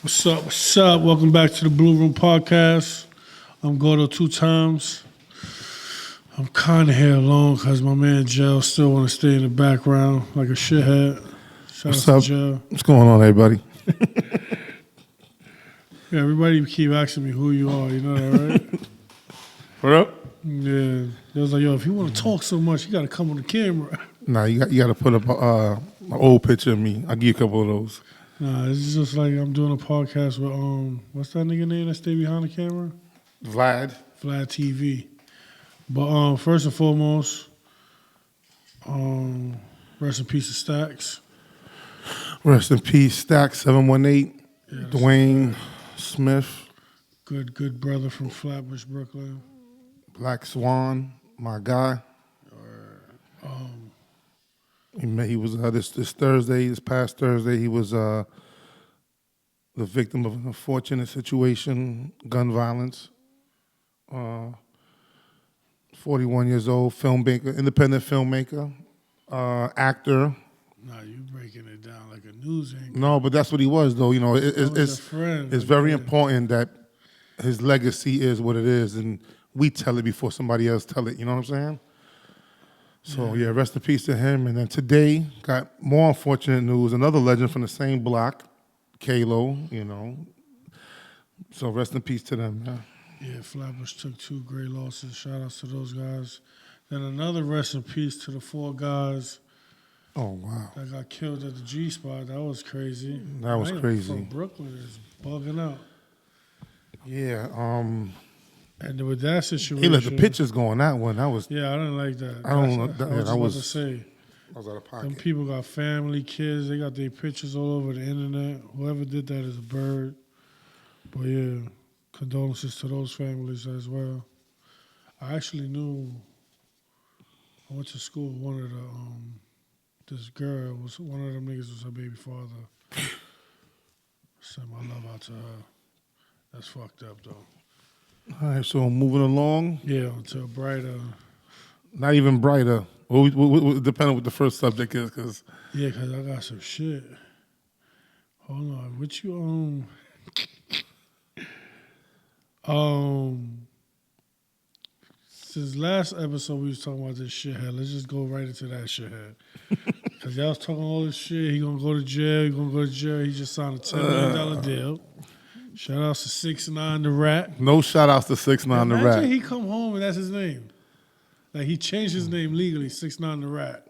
What's up? What's up? Welcome back to the Blue Room Podcast. I'm Gordo 2 times. I'm kind of here alone because my man Joe still want to stay in the background like a shithead. What's up? Joe. What's going on, everybody? Yeah, everybody keep asking me who you are. You know that, right? What up? Yeah. They was like, yo, if you want to talk so much, you got to come on the camera. Nah, you got to put up an old picture of me. I'll give you a couple of those. Nah, it's just like I'm doing a podcast with, what's that nigga name that stay behind the camera? Vlad TV. But first and foremost, rest in peace to Stacks. Rest in peace, Stack 718, Yes. Dwayne Smith, Good brother from Flatbush, Brooklyn. Black Swan, my guy. He was this past Thursday, he was the victim of an unfortunate situation, gun violence. 41 years old, independent filmmaker, actor. Nah, you breaking it down like a news anchor. No, but that's what he was, though. You know, it's very important that his legacy is what it is, and we tell it before somebody else tell it. You know what I'm saying? So, yeah, rest in peace to him. And then today, got more unfortunate news. Another legend from the same block, Kalo, you know. So rest in peace to them, man. Yeah, Flatbush took 2 great losses. Shout outs to those guys. Then another rest in peace to the 4 guys. Oh, wow. That got killed at the G spot. That was crazy. That was crazy. From Brooklyn is bugging out. Yeah, And with that situation, he let the pictures go on that one. That was. Yeah, I didn't like that. I was about to say. I was out of pocket. Them people got family, kids. They got their pictures all over the internet. Whoever did that is a bird. But yeah, condolences to those families as well. I actually knew. I went to school with one of the. This girl was one of them niggas was her baby father. Send my love out to her. That's fucked up though. All right, so moving along. Yeah, to a brighter. Not even brighter. Well, depending on what the first subject is, because. Yeah, because I got some shit. Hold on. What you, since last episode we was talking about this shithead, let's just go right into that shithead. Because y'all was talking all this shit. He gonna go to jail. He just signed a $10 million deal. Shout outs to 6ix 9ine the Rat. No shout outs to 6ix 9ine the Rat. Imagine he come home and that's his name. Like he changed his name legally, 6ix 9ine the Rat.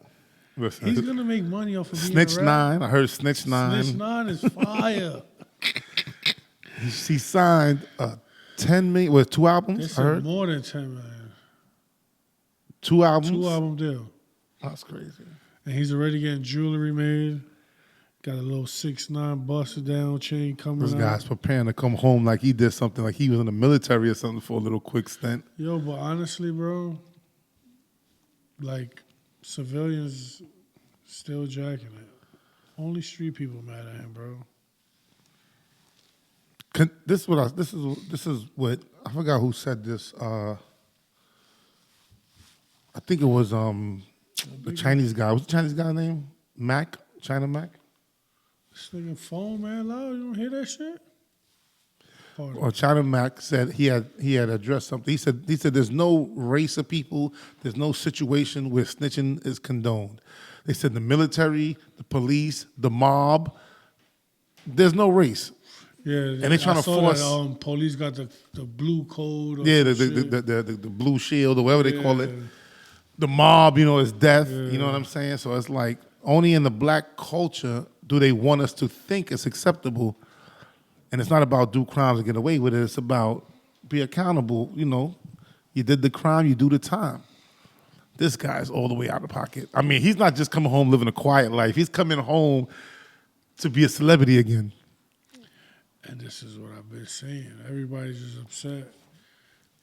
Listen, He's gonna make money off of being Snitch a rat. 9. I heard Snitch 9. Snitch 9 is fire. He signed 10 million with 2 albums. I heard more than 10 million. 2 albums. 2 album deal. That's crazy. And he's already getting jewelry made. Got a little 6ix 9ine busted down chain coming out. This guy's preparing to come home like he did something, like he was in the military or something for a little quick stint. Yo, but honestly, bro, like civilians still jacking it. Only street people mad at him, bro. This is what I forgot who said this. I think it was the Chinese guy. What's the Chinese guy's name? Mac? China Mac? This nigga phone, man, loud. You don't hear that shit? Or China Mac said he had addressed something. He said there's no race of people, there's no situation where snitching is condoned. They said the military, the police, the mob, there's no race. Yeah, and they're trying to force. That, police got the blue code. Yeah, the blue shield or whatever they call it. The mob, is death. Yeah. You know what I'm saying? So it's like only in the black culture do they want us to think it's acceptable. And it's not about do crimes and get away with it. It's about be accountable. You did the crime, you do the time. This guy's all the way out of pocket. I mean, he's not just coming home living a quiet life. He's coming home to be a celebrity again. And this is what I've been saying. Everybody's just upset.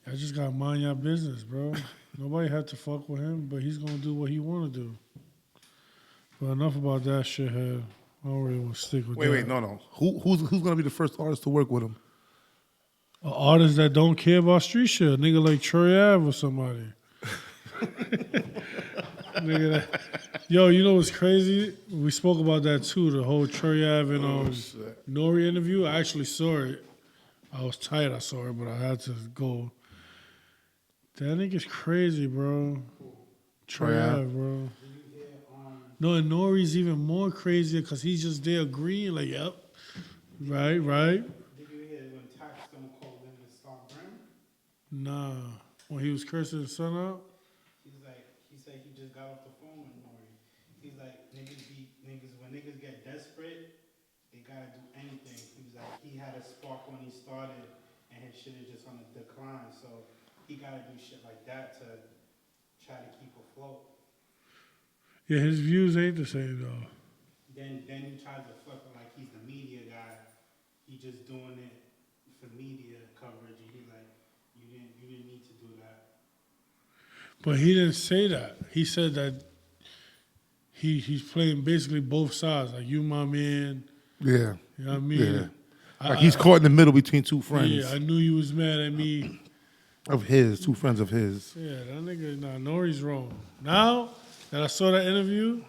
I just got to mind your business, bro. Nobody had to fuck with him, but he's going to do what he want to do. But enough about that shit here. I don't really want to stick with that. Wait, no. Who's going to be the first artist to work with him? An artist that don't care about street shit. A nigga like Troy Ave or somebody. Nigga, yo, you know what's crazy? We spoke about that too. The whole Trey Ave and Nori interview. I actually saw it. I was tired. I saw it, but I had to go. That nigga's crazy, bro. Trey Ave, bro. No, and Nori's even more crazy because he's just there agreeing, like, yep, right. Did you hear when Taxstone called him to stop Brim? Nah, when he was cursing his son out. He said he just got off the phone with Nori. He's like, when niggas get desperate, they gotta do anything. He was like, he had a spark when he started, and his shit is just on the decline. So he gotta do shit like that to try to keep afloat. Yeah, his views ain't the same though. Then he tries to flip it like he's the media guy. He just doing it for media coverage. And he's like, you didn't need to do that. But he didn't say that. He said that he's playing basically both sides. Like, you my man. Yeah. You know what I mean? Yeah. Like he's caught in the middle between two friends. Yeah, I knew you was mad at me. Two friends of his. Yeah, that nigga, Nori's wrong. Now that I saw that interview,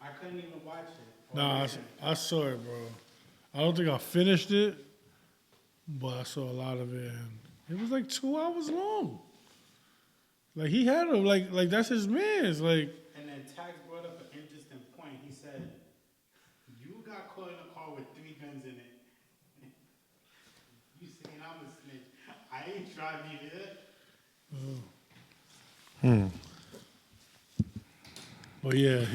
I couldn't even watch it. nah, I saw it, bro. I don't think I finished it, but I saw a lot of it, and it was like 2 hours long. Like, he had him, like that's his man's, like. And then Tax brought up an interesting point. He said, you got caught in a car with 3 guns in it. You saying I'm a snitch. I ain't driving you there. But yeah,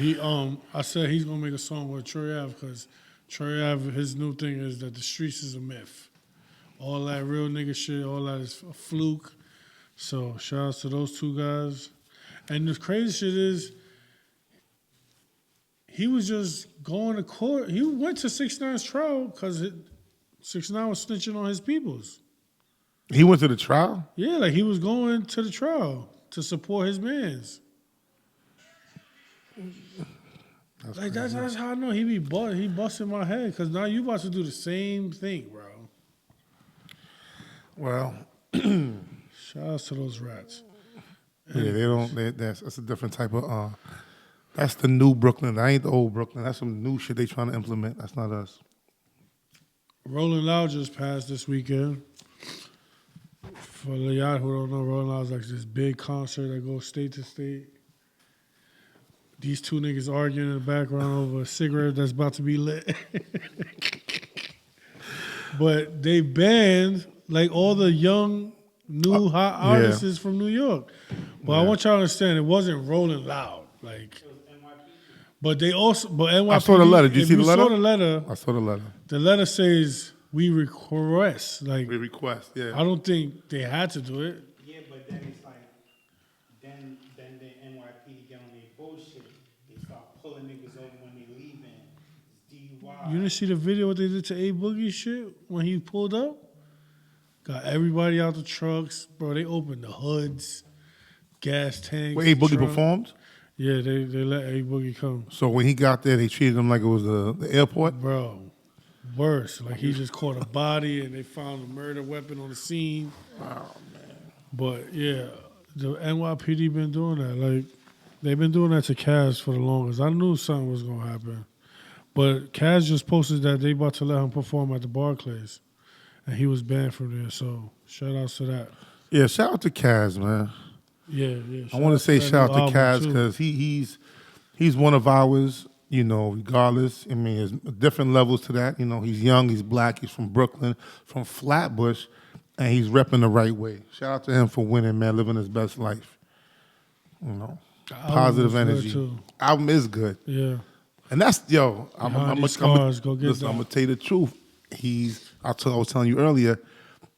I said he's gonna make a song with Trey Ave because Trey Ave, his new thing is that the streets is a myth. All that real nigga shit, all that is a fluke. So shout out to those two guys. And the crazy shit is, he was just going to court. He went to 6ix 9ine's trial because 6ix 9ine was snitching on his peoples. He went to the trial? Yeah, like he was going to the trial to support his mans. That's how I know he busting my head because now you about to do the same thing, bro. Well, shout out to those rats. Yeah, that's a different type of. That's the new Brooklyn. That ain't the old Brooklyn. That's some new shit they trying to implement. That's not us. Rolling Loud just passed this weekend. For the y'all who don't know, Rolling Loud is like this big concert that goes state to state. These two niggas arguing in the background over a cigarette that's about to be lit. But they banned like all the young, new hot artists from New York. But I want y'all to understand, it wasn't Rolling Loud. Like, but NYPD. I saw the letter. Did you see the letter? Saw the letter. I saw the letter. The letter says we request. Like, we request. Yeah. I don't think they had to do it. Yeah, but then it's like, then the NYPD get on their bullshit. They start pulling niggas over when they leaving. It's DUI. You didn't see the video what they did to A Boogie shit when he pulled up? Got everybody out the trucks, bro. They opened the hoods, gas tanks. Where A Boogie performed? Yeah, they let A Boogie come. So when he got there, they treated him like it was the airport? Bro, worse. Like he just caught a body and they found a murder weapon on the scene. Oh, man. But yeah, the NYPD been doing that. Like, they've been doing that to Kaz for the longest. I knew something was going to happen. But Kaz just posted that they about to let him perform at the Barclays. And he was banned from there. So shout outs to that. Yeah, shout out to Kaz, man. Yeah. I want to say shout out to Kaz because he's one of ours, you know, regardless. I mean, there's different levels to that. You know, he's young, he's black, he's from Brooklyn, from Flatbush, and he's repping the right way. Shout out to him for winning, man, living his best life. You know, positive energy. Album is good. Yeah. And that's, I'm going to tell you the truth. I was telling you earlier,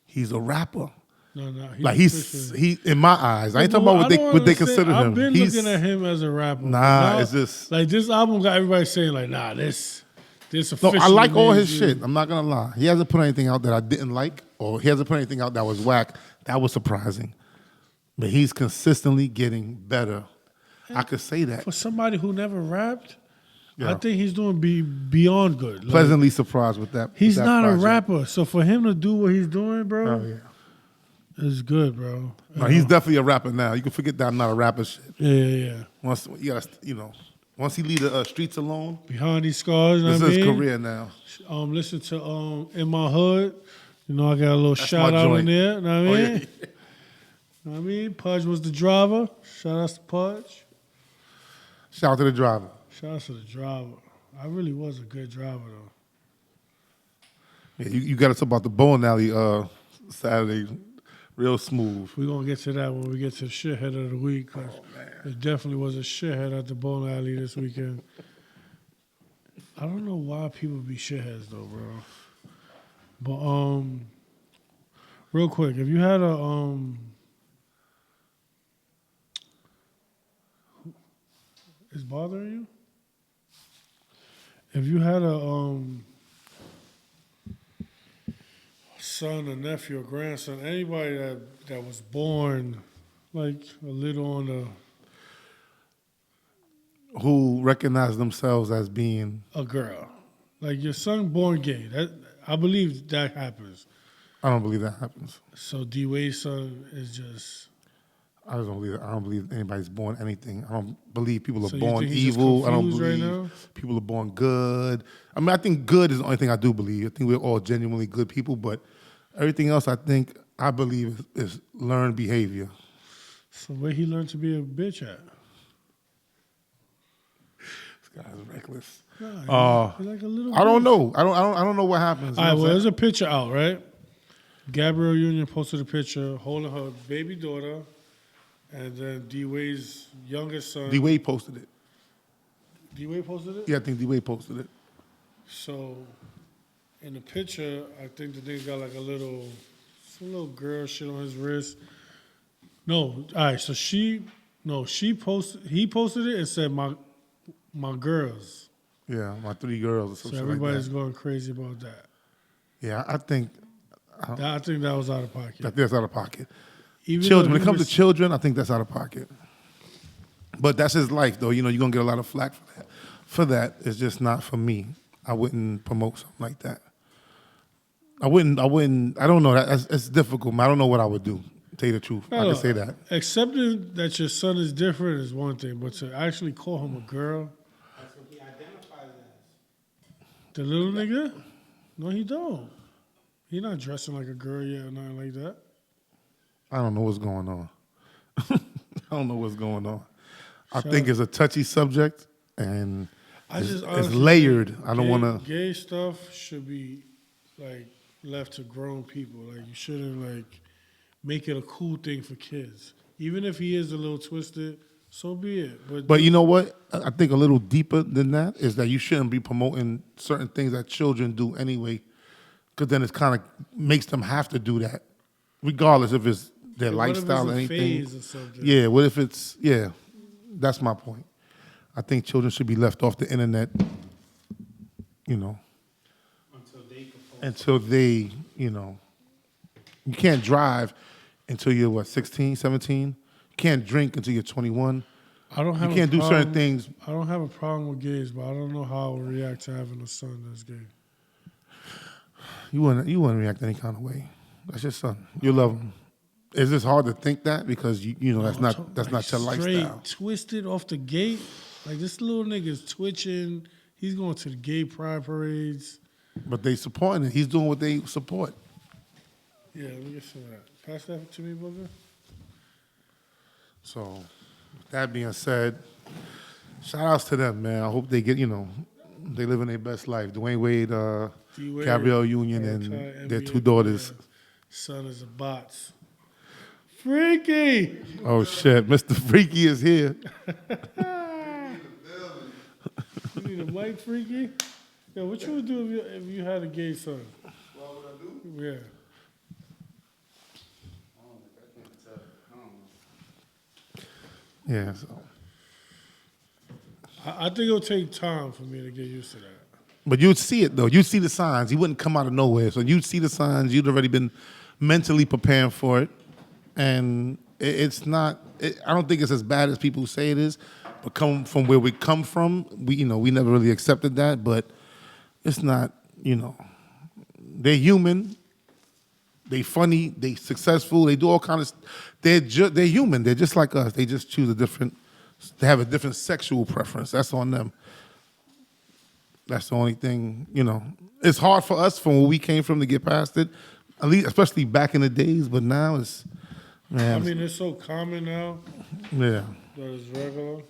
he's a rapper. No, like he in my eyes. I ain't talking about what they consider him. I've been looking at him as a rapper. Nah, it's just like this album got everybody saying like, nah, this officially. No, I like all his shit. I'm not gonna lie. He hasn't put anything out that I didn't like, or he hasn't put anything out that was whack. That was surprising. But he's consistently getting better. I could say that. For somebody who never rapped, I think he's doing beyond good. Like, pleasantly surprised with that. He's not a rapper, so for him to do what he's doing, bro. Oh yeah. It's good, bro. No, he's definitely a rapper now. You can forget that I'm not a rapper shit. Yeah. Once you gotta, once he leave the streets alone, Behind these scars, you know this what I is his mean? career now. Listen to In My Hood. You know, I got a little That's shout my out joint. in there. You know what I Oh, mean? yeah. Know what I mean? Pudge was the driver. Shout out to Pudge. Shout out to the driver. Shout out to the driver. I really was a good driver, though. Yeah, you got to talk about the bowling alley Saturday. Real smooth. We're going to get to that when we get to the shithead of the week. 'Cause it definitely was a shithead at the bowling alley this weekend. I don't know why people be shitheads, though, bro. But, real quick, if you had a, is bothering you? If you had a, son, a nephew, or grandson, anybody that was born like a little on the Who recognize themselves as being, a girl, like your son born gay, that I believe that happens. I don't believe that happens. So D Wade's son is just. I just don't believe it. I don't believe anybody's born anything. I don't believe people are So you born think he's just evil. I don't confused right believe now? people are born good. I mean, I think good is the only thing I do believe. I think we're all genuinely good people, but everything else I believe is learned behavior. So where he learned to be a bitch at? This guy's reckless. Nah, he's like a little. I don't bitch. know. I don't know what happens. All right, You know well, what I'm there's a picture out, right? Gabrielle Union posted a picture holding her baby daughter, and then D Wade's youngest son. saying? D-Wade posted it. D Wade posted it. Yeah, I think D-Wade posted it. So, in the picture, I think the nigga got like some little girl shit on his wrist. No, all right. So he posted it and said my girls. Yeah, my 3 girls or So something everybody's like that. going crazy about that. Yeah, I think I think that was out of pocket. that's out of pocket. Even Children, though when it he comes to was- children, I think that's out of pocket. But that's his life, though. You know, you're gonna get a lot of flack for that. For that, it's just not for me. I wouldn't promote something like that. I wouldn't. I don't know. It's difficult. Man. I don't know what I would do. To tell you the truth, I can say that. Accepting that your son is different is one thing, but to actually call him a girl, That's what he identifies as. the little nigga, no, he don't. He not dressing like a girl yet or nothing like that. I don't know what's going on. I don't know what's going on. I Shut think up. it's a touchy subject, and I just it's honestly layered. think I don't gay- want to. Gay stuff should be like left to grown people. Like you shouldn't like make it a cool thing for kids. Even if he is a little twisted, so be it. But you know what? I think a little deeper than that is that you shouldn't be promoting certain things that children do anyway, because then it kind of makes them have to do that, regardless if it's their what if it's lifestyle a or anything. phase or something? Yeah, what if it's, yeah, that's my point. I think children should be left off the internet, you know, Until they can post. until they, you know, you can't drive until you're, what, 16, 17? You can't drink until you're 21. I don't have. You can't a do certain problem- things. I don't have a problem with gays, but I don't know how I would react to having a son that's gay. You wouldn't react any kind of way. That's your son. You love him. Is this hard to think that because you know that's not your Straight lifestyle? twisted off the gate. Like this little nigga's twitching. He's going to the gay pride parades. But they supporting it. He's doing what they support. Yeah, let me get some of that. Pass that to me, Booger. So, with that being said, shout outs to them, man. I hope they get, they living their best life. Dwayne Wade, D-Wade, Gabrielle Union, and NBA their 2 daughters. Son is a bots. Freaky! Oh shit, Mr. Freaky is here. You need a mic, Freaky? Yo, what you would do if you had a gay son? What would I do? Yeah. Yeah. So. I think it'll take time for me to get used to that. But you'd see it though. You'd see the signs. You wouldn't come out of nowhere. So you'd see the signs. You'd already been mentally preparing for it, and it's not. I don't think it's as bad as people say it is. But come from where we come from, we never really accepted that. But it's not. They're human. They funny, they successful, they do all kind of. They're human. They're just like us. They just choose they have a different sexual preference. That's on them. That's the only thing, It's hard for us from where we came from to get past it, at least, especially back in the days. But now it's, man. I mean, it's so common now Yeah. that it's regular.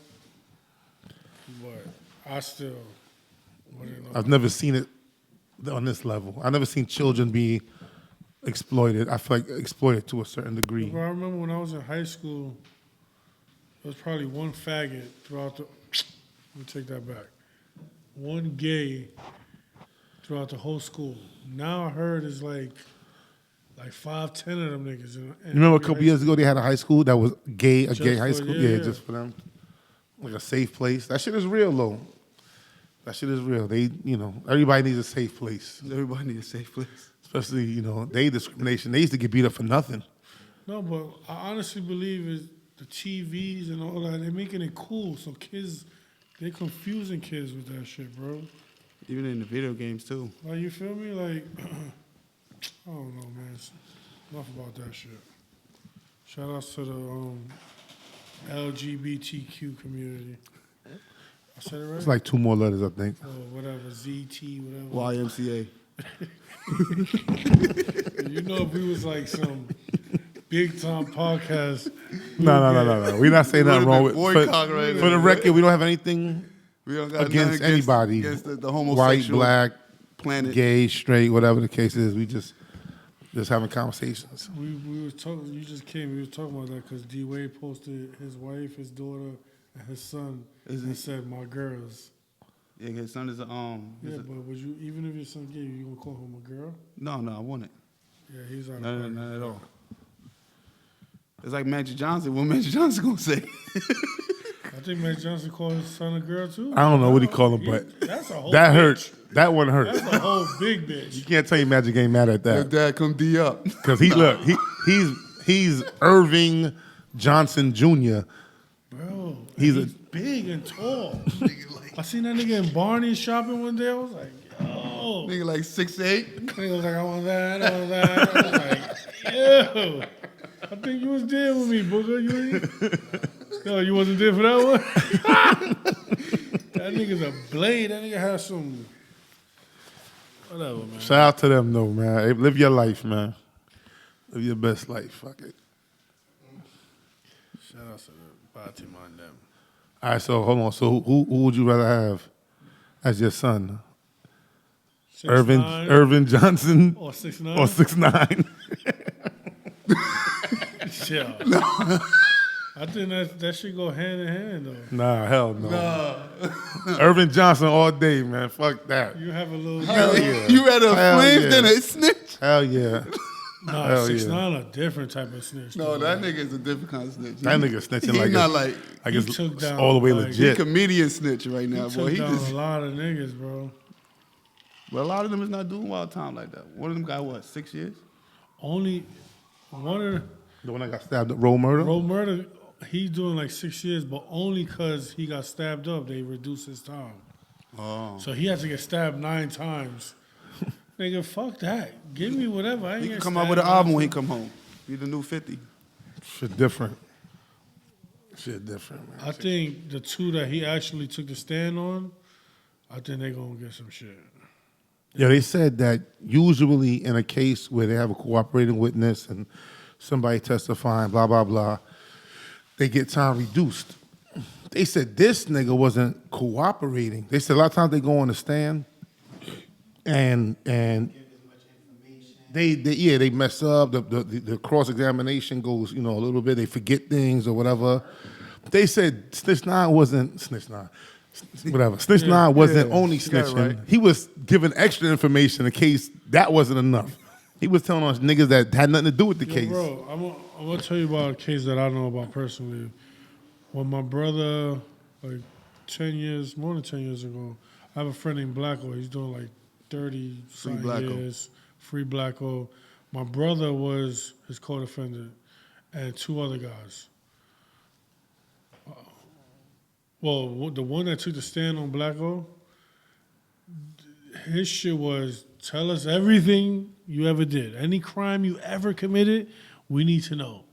But I still wouldn't know. I've never seen it on this level. I've never seen children be exploited. I feel like exploited to a certain degree. Bro, I remember when I was in high school, there was probably one faggot throughout the. Let me take that back. One gay throughout the whole school. Now I heard it's like 5, 10 of them niggas. You remember a couple years ago they had a high school that was gay, a gay high school? Yeah, just for them. Like a safe place. That shit is real though. That shit is real. They, everybody needs a safe place. Everybody needs a safe place. Especially, they discrimination. They used to get beat up for nothing. No, but I honestly believe is the TVs and all that, they're making it cool. So kids, they're confusing kids with that shit, bro. Even in the video games too. Like, you feel me? Like, I don't know, man. Enough about that shit. Shout outs to the LGBTQ community. I said it right? It's like 2 more letters, I think. Or whatever, ZT, whatever. YMCA. If we was like some big time podcast. No. We're not saying nothing wrong with it. For the record, we don't have anything We don't got against nothing anybody. Against the White, homosexual black, planet. gay, straight, whatever the case is. We just having conversations. We was talking. You just came. We was talking about that because D Wade posted his wife, his daughter, and his son, and said, "My girls." Yeah, his son is a Yeah, but would you, even if your son gay, you gonna call him a girl? No, I wouldn't. Yeah, he's out. Not at all. It's like Magic Johnson. What Magic Johnson gonna say? I think Magic Johnson called his son a girl too. I don't know what he called him, but that's a whole that bitch. hurt. That one hurt. That's a whole big bitch. You can't tell you Magic ain't mad at Your that. dad come D up. Because he's Irving Johnson Jr. Bro, He's he's big and tall. I seen that nigga in Barney's shopping one day. I was like, yo. Nigga like 6'8". Nigga was like, I want that, I want that. I was like, yo. I think you was there with me, Booker. No, you wasn't there for that one? That nigga's a blade. That nigga has some... Whatever, man. Shout out to them, though, man. Hey, live your life, man. Live your best life. Fuck it. Shout out to the party man them. All right, so hold on. So who would you rather have as your son? 6ix9ine Irvin Johnson or 6ix9ine? or 6ix 9ine? Yeah. I think that should go hand in hand, though. Nah, hell no. Irvin Johnson all day, man. Fuck that. You have a little... Hell yeah. You rather Hell flames yeah. than a snitch? Hell yeah. Nah, Hell 6ix9ine a different type of snitch. No, though. that nigga is a different kind of snitch. That nigga snitching He like not it's, like like he it's took down, all the way like, he legit. comedian snitch right now, He boy. took He down just a lot of niggas, bro. but a lot of them is not doing wild time like that. One of them got what, 6 years? Only one of The one that got stabbed at Roll Murder? Roe Murder, he's doing like 6 years, but only because he got stabbed up, they reduced his time. Oh. So he had to get stabbed 9 times. Nigga, fuck that. Give me whatever. I ain't He getting can come out with an stabbed album 9 when he times. come home. He the new 50. Shit different. Shit different, man. I think the two that he actually took the stand on, I think they gonna get some shit. Yeah, they said that usually in a case where they have a cooperating witness and somebody testifying, blah, blah, blah, they get time reduced. They said this nigga wasn't cooperating. They said a lot of times they go on the stand and they mess up. The cross-examination goes, a little bit. They forget things or whatever. They said Snitch 9 wasn't Snitch 9. Whatever. Snitch 9 wasn't only you got it snitching. right. He was giving extra information in case that wasn't enough. He was telling us niggas that had nothing to do with the Yo, case. bro, I'm gonna tell you about a case that I know about personally. When my brother, like more than 10 years ago, I have a friend named Blacko. He's doing like 30 something Blacko. years. Free Blacko. My brother was his co-defendant and 2 other guys. Well, the one that took the stand on Blacko, his shit was tell us everything you ever did. Any crime you ever committed, we need to know.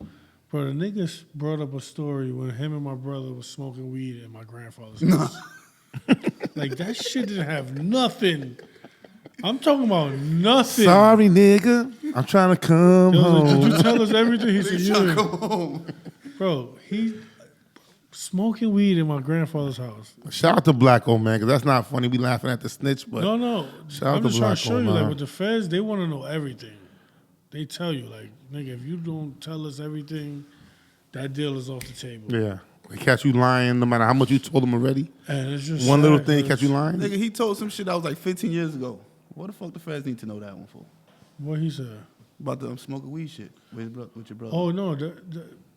Bro, the niggas brought up a story when him and my brother was smoking weed in my grandfather's house. Like, that shit didn't have nothing. I'm talking about nothing. Sorry, nigga. I'm trying to come They was like, home. did you tell us everything? He said, Trying to yeah. come home. Bro, he smoking weed in my grandfather's house. Shout out to Blacko, man, because that's not funny. We laughing at the snitch, but No. shout out I'm to just trying to Blacko, show you, man. like, with the feds, they want to know everything. They tell you, like, nigga, if you don't tell us everything, that deal is off the table. Yeah. They catch you lying no matter how much you told them already. And it's just One little sad, thing, 'cause- catch you lying. Nigga, he told some shit that was like 15 years ago. What the fuck the feds need to know that one for? What he said? About the smoking weed shit with your brother. Oh, no.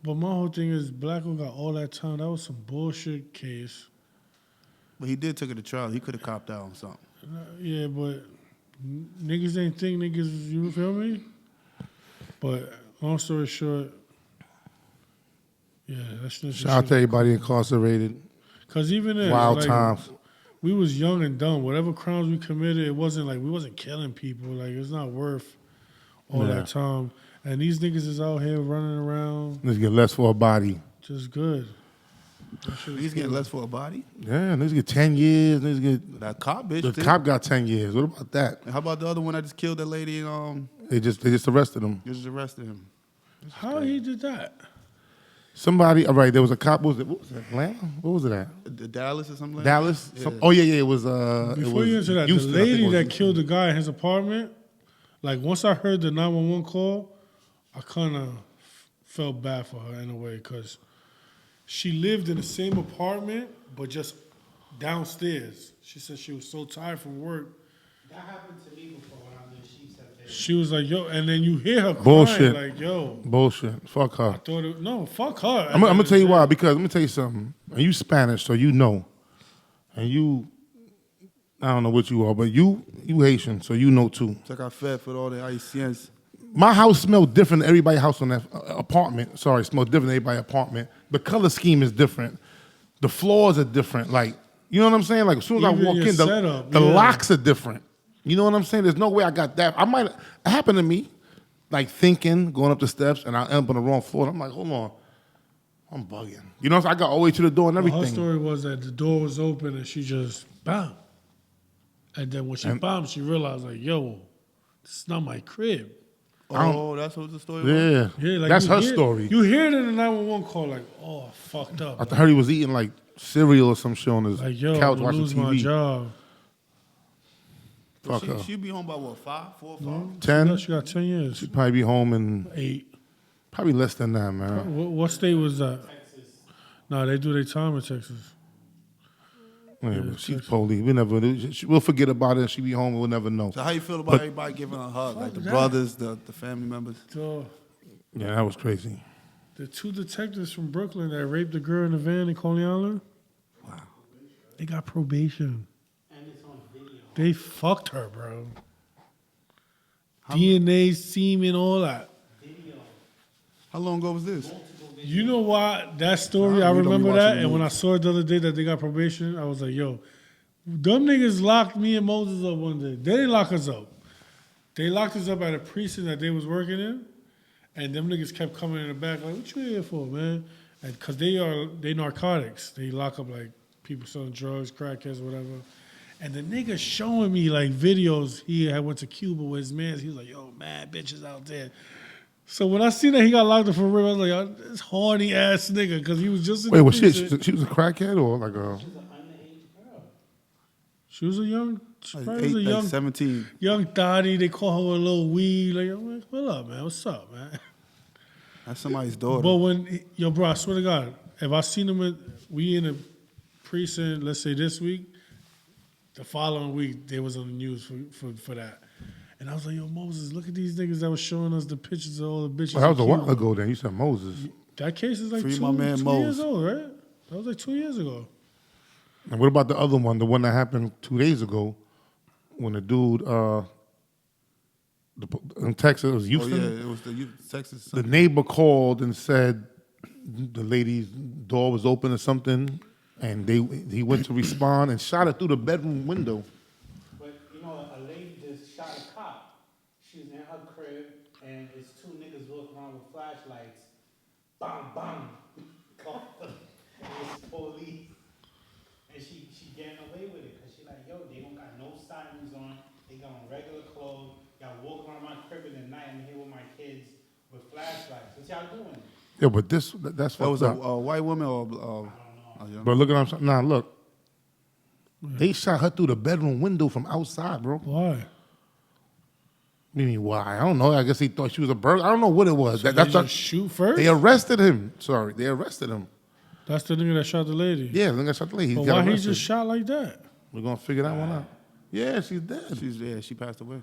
But my whole thing is, Blacko got all that time. That was some bullshit case. But he did take it to trial. He could have copped out on something. Yeah, but niggas ain't think niggas, you feel me? But long story short, yeah, that's just Shout out to everybody incarcerated. Because even then, Wild like, times. we was young and dumb. Whatever crimes we committed, it wasn't like we wasn't killing people. Like, it's not worth all Yeah. that time. And these niggas is out here running around Let's get less for a body. just good. That shit is He's getting cool. less for a body. Yeah, niggas get 10 years. Niggas get, That cop bitch. the did. cop got 10 years. What about that? And how about the other one that just killed that lady? They just arrested him. Just arrested him. How he did that? Somebody, all right, there was a cop. What was it? Atlanta? What was it at? Dallas or something like Dallas? that? Some- oh, yeah, it was. Before it was you answer that, Houston, the I think lady it was that Houston. killed the guy in his apartment, like once I heard the 911 call, I kind of felt bad for her in a way because she lived in the same apartment but just downstairs. She said she was so tired from work. That happened to me before when I was in Sheep's up there. She was like, yo, and then you hear her crying Bullshit. like, yo, Bullshit. Fuck her. I thought it, no, fuck her. I'm gonna tell you why. Because I'm gonna tell you something. And you Spanish, so you know. And you, I don't know what you are, but you Haitian, so you know too. It's like I fed for all the Haitians. My house smelled different than everybody's house on that apartment. Sorry, smelled different than everybody's apartment. The color scheme is different. The floors are different. Like, you know what I'm saying? Like, as soon as I Even walk your in, the setup, the yeah. locks are different. You know what I'm saying? There's no way I got that. It happened to me, like thinking, going up the steps, and I end up on the wrong floor. And I'm like, hold on, I'm bugging. You know, so I got all the way to the door and Her everything. story was that the door was open and she just bam. And then when she bombed, she realized like, yo, this is not my crib. Oh, that's what the story was? Yeah, Yeah, like that's you her hear- story. You hear it in the 911 call, like, oh, I fucked up. I heard he was eating like cereal or some shit on his Like, yo, couch I'm gonna watching lose my TV. job. Fuck her. She'd be home by what, 4 or 5? 10? She got 10 years. She'd probably be home in 8. probably less than that, man. What state was that? Texas. No, they do their time in Texas. Yeah, but she's police. We'll forget about it. She'll be home. We'll never know. So how you feel about everybody giving her a hug? Like the that. brothers, the family members? So Yeah, that was crazy. the 2 detectives from Brooklyn that raped the girl in the van in Coney Island, Wow. they got probation. And it's on video. They fucked her, bro. DNA, semen, all that. Video. How long ago was this? You know why that story? Nah, I we don't be remember watching that, the and when I news. saw it the other day that they got probation, I was like, "Yo, them niggas locked me and Moses up one day. They didn't lock us up. They locked us up at a precinct that they was working in, and them niggas kept coming in the back like, "What you here for, man?" And because they narcotics, they lock up like people selling drugs, crackheads, whatever. And the nigga showing me like videos. He had went to Cuba with his man. He was like, "Yo, mad bitches out there." So when I seen that he got locked up for real, I was like, "Oh, this horny ass nigga," because he was just in Wait, the was she precinct. was a crackhead or like a? She's an underage girl. She was a young, she Like probably was a 8, young, 17. young thotty. They call her a little weed. Like, I'm like, what up, man? What's up, man? That's somebody's daughter. But when, yo, bro, I swear to God, if I seen him, we in a precinct, let's say this week, the following week, they was on the news for that. And I was like, yo, Moses, look at these niggas that was showing us the pictures of all the bitches. Well, that was a in while Cuba. ago. Then you said Moses. That case is like Free two, my man 2 Mose. years old, right? That was like 2 years ago. And what about the other one? The one that happened 2 days ago, when the dude in Texas, it was Oh, Houston. yeah, it was the Texas. The neighbor called and said the lady's door was open or something, and he went to respond and shot her through the bedroom window. But, you know, a lady just shot a She was in her crib, and it's two niggas walking around with flashlights. Bang, bang. It's police. And she getting away with it, because she like, yo, they don't got no sirens on. They got on regular clothes. Y'all walking around my crib in the night. I'm here with my kids with flashlights. What y'all doing? Yeah, but that's That was fucked a up. white woman or I don't know. yeah. But look at what I'm saying. Nah, look. They shot her through the bedroom window from outside, bro. Why? Meaning why? I don't know. I guess he thought she was a burglar. I don't know what it was. So That's they not, just shoot first? they arrested him. Sorry, they arrested him. That's the nigga that shot the lady. Yeah, look at shot the lady. He But got why he arrested. just shot like that? We're gonna figure that one out. Yeah, she's dead. She passed away.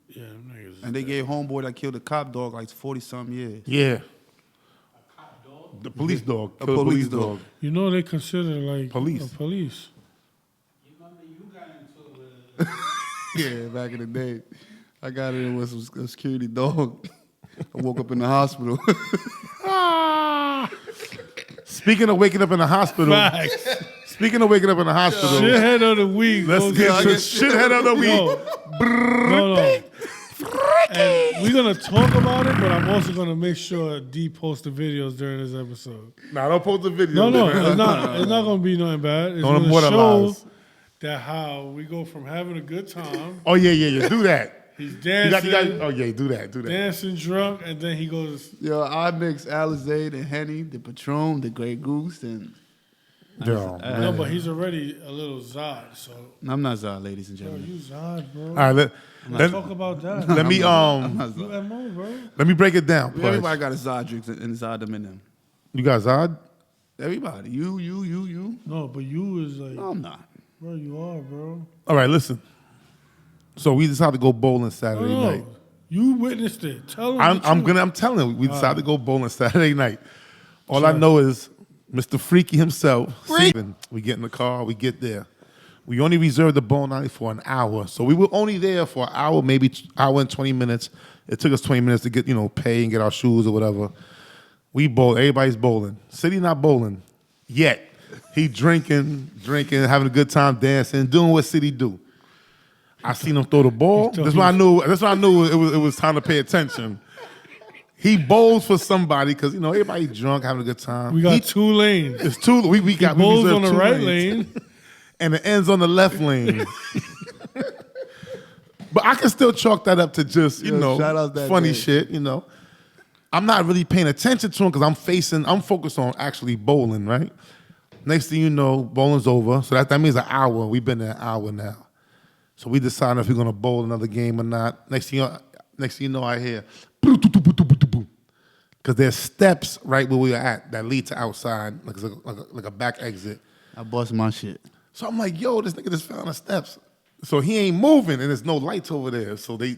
Yeah, them niggas. And they gave homeboy that killed a cop dog like 40-something years. Yeah, A cop dog? the police dog. A Killed police police dog. dog. You know they consider like Police. a police. You remember you got into it with Yeah, back in the day. I got in with some security dog. I woke up in the hospital. Speaking of waking up in the hospital. Facts. Speaking of waking up in the hospital. Shithead of the week. Let's goes get to- to shithead of the week. No. And we're gonna talk about it, but I'm also gonna make sure D posts the videos during this episode. Nah, don't post the video. No, man. it's not. It's not gonna be nothing bad. It's Don't gonna immortalize. show that how we go from having a good time. Oh yeah. Do that. He's You dancing, got, oh yeah, do that. dancing drunk, and then he goes. Yo, I mix Alizé, the Henny, the Patron, the Grey Goose, and Yo, No, but he's already a little Zod. So, I'm not Zod, ladies and yo, gentlemen. you Zod, bro. all right, Let's talk about that. let me I'm not You Zod. MO, bro. let me break it down. Pudge. Everybody got a Zod drink and Zod them in them. You got Zod? Everybody. You. No, but you is like, No, I'm not. bro, you are, bro. All right, listen. So we decided to go bowling Saturday No, night. you witnessed it. Tell him. I'm telling you, we decided to go bowling Saturday night. All I know is Mr. Freaky himself. Steven, we get in the car, we get there. We only reserved the bowling alley for an hour. So we were only there for an hour, maybe hour and 20 minutes. It took us 20 minutes to get, pay and get our shoes or whatever. We bowl, everybody's bowling. City not bowling yet. He drinking, having a good time dancing, doing what City do. I seen him throw the ball. That's when I knew it was time to pay attention. He bowls for somebody because everybody drunk, having a good time. We got 2 lanes. It's two. We got we Bowls reserved on the 2 right lanes. lane. And it ends on the left lane. But I can still chalk that up to just shout out that funny day. shit. I'm not really paying attention to him because I'm focused on actually bowling. Right. Next thing you know, bowling's over. So that means an hour. We've been there an hour now. So we decided if we're gonna bowl another game or not. Next thing you know, I hear because there's steps right where we were at that lead to outside, like a back exit. I bust my shit. So I'm like, yo, this nigga just fell on the steps. So he ain't moving, and there's no lights over there. So they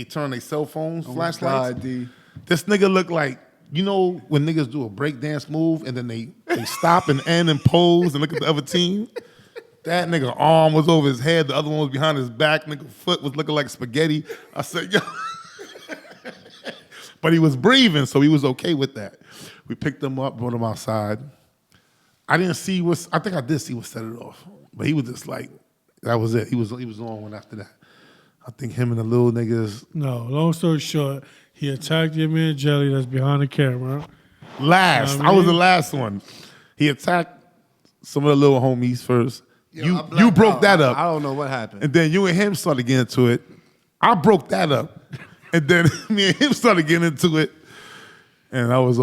turn their cell phones, flashlights. God, D. This nigga look like, when niggas do a breakdance move and then they stop and end and pose and look at the other team? That nigga arm was over his head, the other one was behind his back, nigga foot was looking like spaghetti. I said, yo. But he was breathing, so he was okay with that. We picked him up, brought him outside. I think I did see what set it off. But he was just like, that was it. He was on one after that. I think him and the little niggas. No, long story short, he attacked your man Jelly that's behind the camera. Last. You know what I I was the mean? last one. He attacked some of the little homies first. Yo, I You blacked broke out. that up. I don't know what happened. And then you and him started getting into it. I broke that up. And then me and him started getting into it. And that was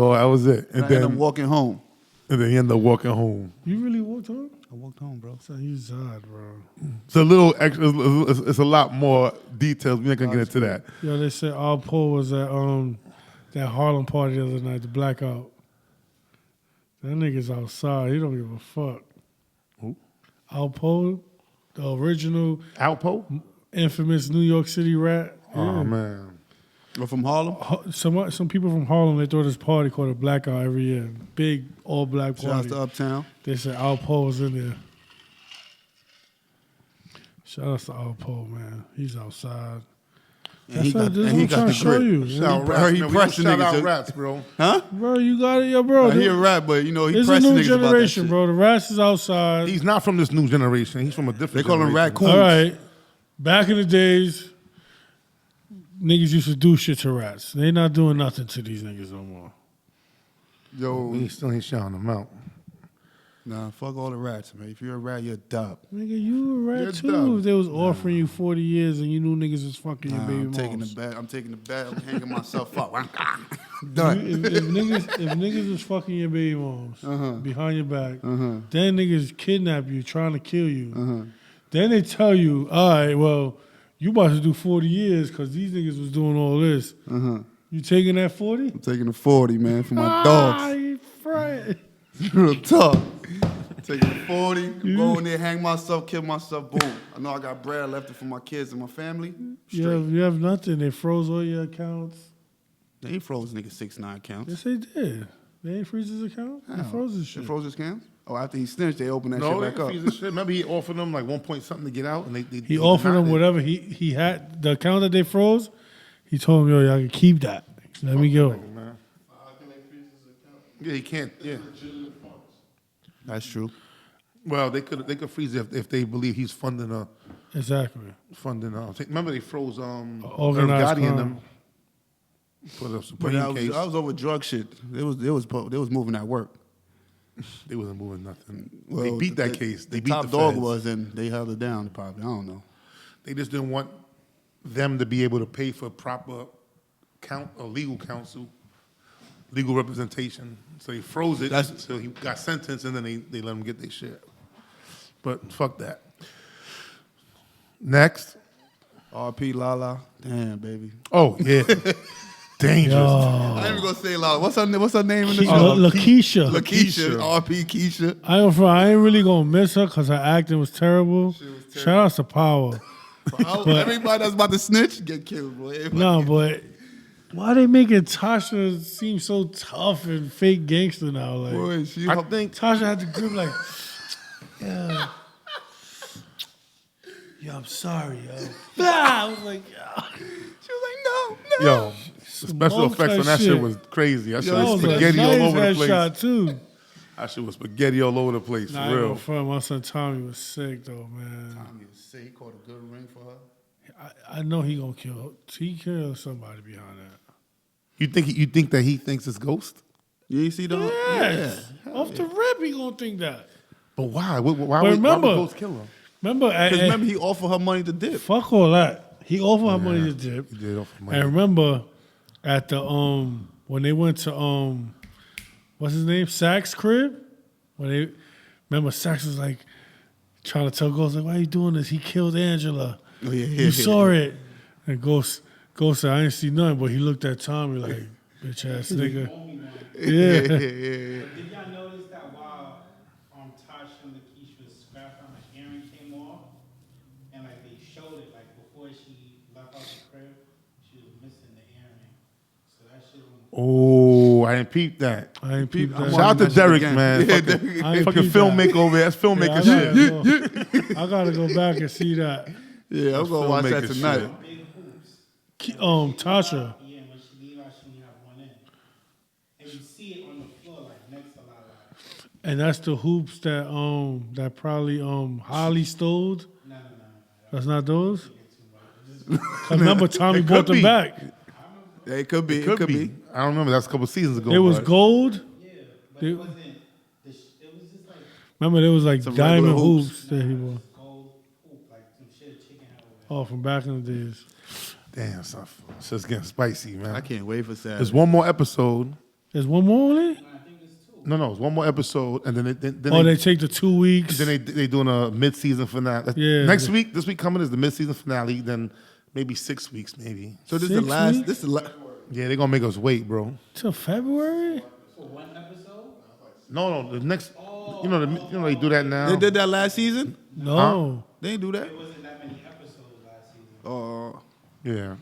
it. And I ended then up walking home. and then he ended up walking home. You really walked home? I walked home, bro. So you Zod, bro. It's a little extra. It's a lot more details. We're not gonna get into that. Yo, they said Al Poe was at that Harlem party the other night, the blackout. That nigga's outside. He don't give a fuck. Who? Al Poe, the original Alpo? infamous New York City rat. Oh man. We're from Harlem. Some people from Harlem, they throw this party called a blackout every year. Big all black Shout out party. to Uptown. They said Al Poe was in there. Shout out to Al Poe, man. He's outside. And he got, this and he is what got I'm the trying to show grip. you. Shout man. out rats, He man. We don't pressed the shout niggas, out too. rats, bro. Huh? Bro, you got it, yo, bro. He a rat, but he It's a pressed new niggas about that generation, shit. bro. The rats is outside. He's not from this new generation. He's from a different They call him generation. raccoon. All right. Back in the days, niggas used to do shit to rats. They not doing nothing to these niggas no more. Yo, We still ain't shouting them out. nah, fuck all the rats, man. If you're a rat, you're a dub. Nigga, you a rat You're too. dumb. If they was offering you 40 years and you knew niggas was fucking your Nah, baby I'm taking the moms. bet. I'm taking the bet. I'm hanging myself up. If, Done. if niggas was fucking your baby moms behind your back, then niggas kidnap you, trying to kill you. Then they tell you, all right, well, you about to do 40 years because these niggas was doing all this. You taking that 40? I'm taking the 40, man, for my Ah, dogs. you fried. Real talk. Taking the 40, go in there, hang myself, kill myself, boom. I know I got bread left for my kids and my family. Straight. You have nothing. They froze all your accounts. They ain't froze nigga 6ix9ine accounts. Yes, they did. They ain't freeze his account? They froze his shit. They froze his accounts? Oh, after he snitched, they opened that No, shit they back up. freeze the shit. Remember he offered them like 1 point something to get out, and He offered denied them it. whatever he had. The account that they froze, he told him, yo, y'all can keep that. Let me go. Man. Yeah, he can't. Yeah. That's true. Well, they could freeze it if they believe he's funding Exactly. remember they froze Organized Irv Gotti and crime. them for the But Supreme that case. was over drug shit. They was moving that work. They wasn't moving nothing. Well, they beat that case. They the beat top the dog feds. was, and they held it down. Probably, I don't know. They just didn't want them to be able to pay for proper legal counsel, legal representation. So they froze it until he got sentenced, and then they let him get their shit. But fuck that. Next. R.P. Lala. Damn, baby. Oh yeah, dangerous. I ain't even gonna say Lala. What's her name in the show? Lakeisha. Lakeisha. R.P. Keisha. I ain't really gonna miss her because her acting was terrible. Shout out to Power. Everybody that's about to snitch get killed, boy. No, but why they making Tasha seem so tough and fake gangster now? Like, Boy, I think Tasha had to grip like, yeah. Yo, I'm sorry, yo. I was like, yo. She was like, no. yo, the special Monk effects on that type shit shit. was crazy. That shit That was was a spaghetti nice all over the place. headshot, too. That shit was spaghetti all over the place, Nah, I for ain't real. gonna front. My son Tommy was sick, though, man. Tommy was sick. He caught a good ring for her. I know he gonna kill. He killed somebody behind that. You think that he thinks it's Ghost? You ain't see the Yes. Off the rip, he gonna think that. But why? Why But would remember- Ghost kill him? Remember, Because remember, he offered her money to dip. fuck all that. He offered her money to dip. He did offer money. And remember, at the when they went to what's his name, Sax's crib, remember Sax was like trying to tell Ghost like, why you doing this? He killed Angela. Oh, yeah, You saw it. And Ghost said, I didn't see nothing, but he looked at Tommy like, bitch ass nigga. Yeah. Did y'all notice that while Tasha and Lakeisha's scrap on the earring came off, and like they showed it like before she left out the crib, she was missing the earring. So that shit was Oh, I didn't peep that. I ain't peeped that. Shout out to that shit Derek, again. man. Yeah, Fucking, Derek. I ain't fucking peeped that. filmmaker over there. That's filmmaker shit. I gotta go back and see that. Yeah, I'm going to watch that filmmaker tonight. shit. big hoops. Tasha. Yeah, when she leave out, she only have one in. And you see it on the floor like next to Lala. And that's the hoops that probably Holly stole. No. That's not those? 'Cause remember Tommy It bought could them be. back. Yeah, it could be. It could be. I don't remember. That's a couple seasons ago. It was but- gold. Yeah, but They- it wasn't. It was just like Remember there was like Some diamond regular hoops. hoops that he bought. gold hoop, like some shit a chicken had over Oh, from back in the days. Damn, son. It's just getting spicy, man. I can't wait for Saturday. There's one more episode. There's one more only? I think it's two. No, it's one more episode, and then They take the 2 weeks. then they doing a mid-season finale. Yeah. Next week, this week coming is the mid-season finale. Then maybe 6 weeks, maybe. So this is the 6 last. weeks? This is the last. Yeah, they're gonna make us wait, bro. Till February? For one episode? No, the next. You know, they do that now. They did that last season. No. They didn't do that. There wasn't that many episodes last season. Oh, Yeah.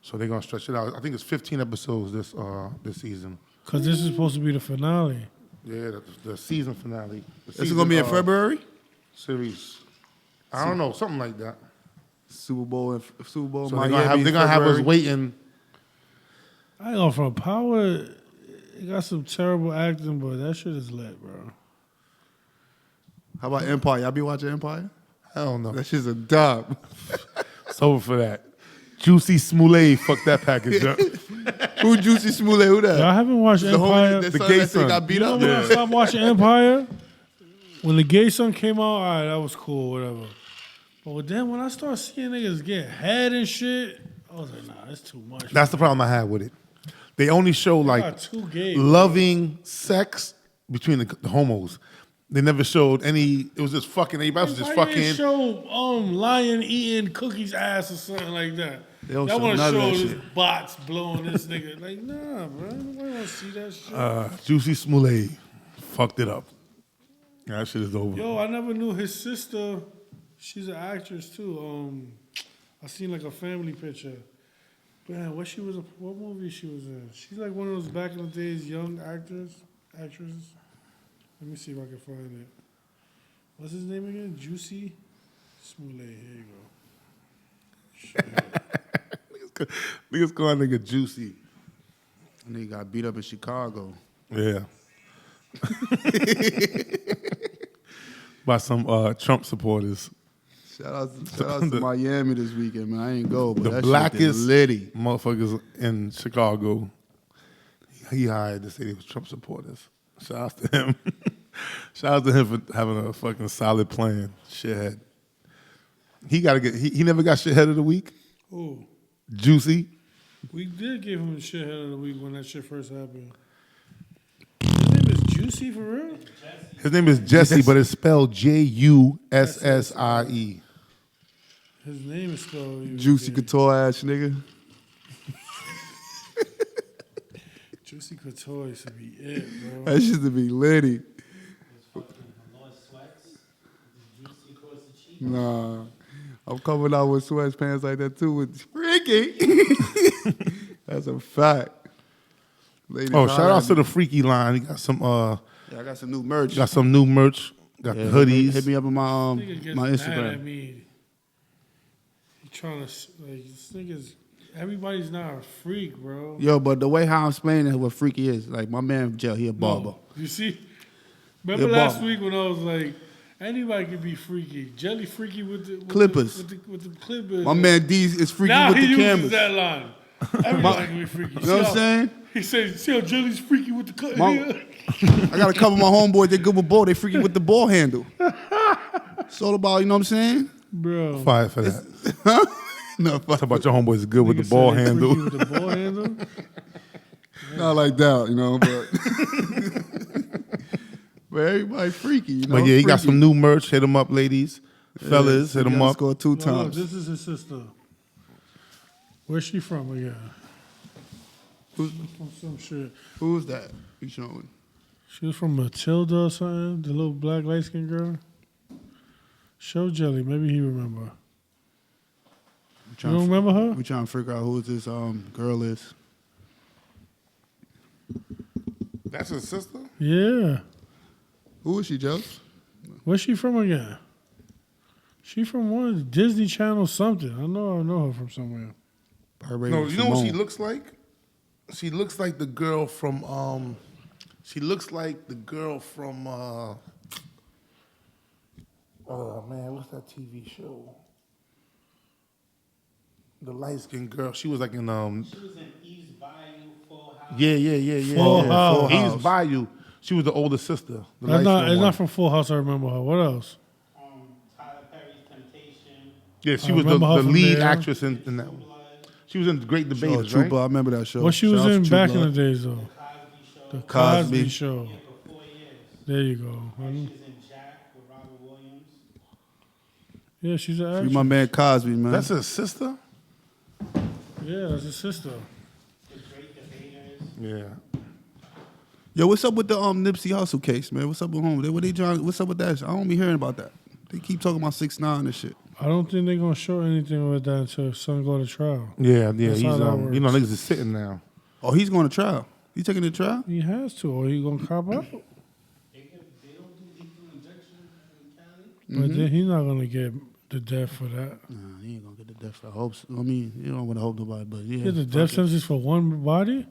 So they're gonna stretch it out. I think it's 15 episodes this season. Because this is supposed to be the finale. Yeah, the season finale. this is gonna be in February. Series. I don't know, something like that. Super Bowl. So Miami. they're gonna have us February. waiting. I ain't going from Power. It got some terrible acting, but that shit is lit, bro. How about Empire? Y'all be watching Empire? Hell no. That shit's a dub. It's over for that. Juicy Smollett fucked that package up. Who Juicy Smollett? Who that? I haven't watched The Empire. homie that the son gay that said he son. got beat You know up. when I stopped watching Empire? When the gay son came out, all right, that was cool, whatever. But then when I started seeing niggas get head and shit, I was like, nah, that's too much. That's the problem I had with it. They only show They like got too gay. loving sex between the homos. They never showed any. It was just fucking. Everybody was just Why you fucking. didn't show lion eating cookies ass or something like that? They don't Y'all show want to none of show that this shit. bots blowing this nigga. Like, nah, bro. Nobody want to see that shit. Juicy Smollett fucked it up. That shit is over. Yo, I never knew his sister. She's an actress too. I seen like a family picture. Man, what movie she was in? She's like one of those back in the days young actresses. Let me see if I can find it. What's his name again? Juicy Smollett. Here you go. Niggas call that nigga Juicy. And he got beat up in Chicago. Yeah. By some Trump supporters. Shout out to Miami this weekend, man. I ain't go, but The that blackest shit is litty. motherfuckers in Chicago. He hired to say they was Trump supporters. Shout out to him. Shout out to him for having a fucking solid plan. Shithead. He never got shithead of the week. Ooh, Juicy. we did give him the shit head of the week when that shit first happened. His name is Juicy for real? His name is Jesse, but it's spelled Jussie. His name is spelled Juicy Couture ass nigga. Juicy Couture used to be it, bro. That shit to be litty. Nah. I'm coming out with sweatpants like that too with freaky. That's a fact. Ladies, Oh, shout out holla to the Freaky line. He got some at me. Yeah, I got some new merch. got some new merch. Got Yeah, the hoodies. Hit me up on my Nigga gets my mad at Instagram. me. He trying to like this nigga's. Everybody's not a freak, bro. Yo, but the way how I'm explaining what freaky is, like my man Joe, he a barber. No, you see? Remember Yeah, last Bob. week when I was like, anybody can be freaky. Jelly freaky with the Clippers. With the clippers. My man D is freaky now with he the uses cameras. that line. Everybody can be freaky. You know what I'm saying? He says, see how Jelly's freaky with the clippers. I got a couple of my homeboys, they good with ball, they freaky with the ball handle. It's all about, you know what I'm saying? Bro. Fire for that. No, Talk about your homeboys is good with the Nigga ball said they handle. freaky with the ball handle? not like that, you know, but but everybody freaky, you know. But yeah, he got freaky. some new merch. Hit him up, ladies. Fellas, hit him gotta up. Score 2 Oh, times. this is his sister. Where's she from again? Who's- From some shit. Who's that? You showing? She was from Matilda or something, the little black light-skinned girl. Show Jelly, maybe he remember. You don't remember her? We trying to figure out who this girl is. That's his sister? Yeah. Who is she, Joe? Where's she from again? She from one Disney Channel something. I know her from somewhere. No, you know what she looks like? She looks like the girl from oh man, what's that TV show? The light skinned girl. She was like in She was in East Bayou, Full House. yeah. Full House. Full House. East Bayou. She was the older sister. The It's light-skinned not one. from Full House, I remember her. What else? Tyler Perry's Temptation. Yeah, she I was the remember her from lead there. actress in that one. She was in Great Oh, Debaters, Trooper, right? I remember that show. What she was Shout out in to back True in the Blood. days, though? Cosby Show. The Cosby. Cosby Show. Yeah, for 4 years. There you go. She was in Jack with Robert Williams. Yeah, she's an Free actress. my man Cosby, man. That's his sister? Yeah, that's his sister. The Great Debaters. Yeah. Yo, what's up with the Nipsey Hussle case, man? What's up with home? What they trying? What's up with that? I don't be hearing about that. They keep talking about 6ix 9ine and shit. I don't think they're gonna show anything with that until son go to trial. Yeah. That's He's how that you know, works. niggas is sitting now. Oh, he's going to trial. He taking the trial? He has to, or he gonna cop out. They don't do lethal injection in Cali. But then he's not gonna get the death for that. Nah, he ain't gonna get the death. I hope. So. I mean, you don't want to hope nobody, but yeah. Get the death sentence for one body.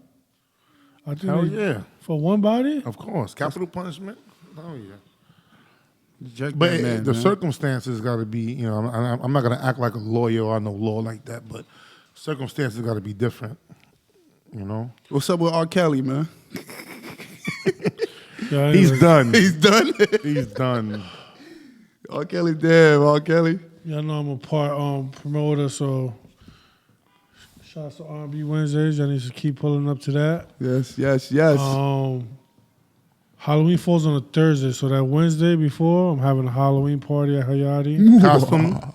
I think Hell they- yeah. for one body. Of course. Capital punishment? Oh, yeah. Jack But that man, the man. circumstances got to be, you know, I'm not going to act like a lawyer or I know law like that, but Circumstances got to be different, you know. What's up with R. Kelly, man? Yeah, He's anyway, done. He's done. He's done. R. Kelly, damn, R. Kelly. Y'all know I'm a part promoter, so shouts to R&B Wednesdays. Y'all need to keep pulling up to that. Yes. Halloween falls on a Thursday, so that Wednesday before, I'm having a Halloween party at Hayati.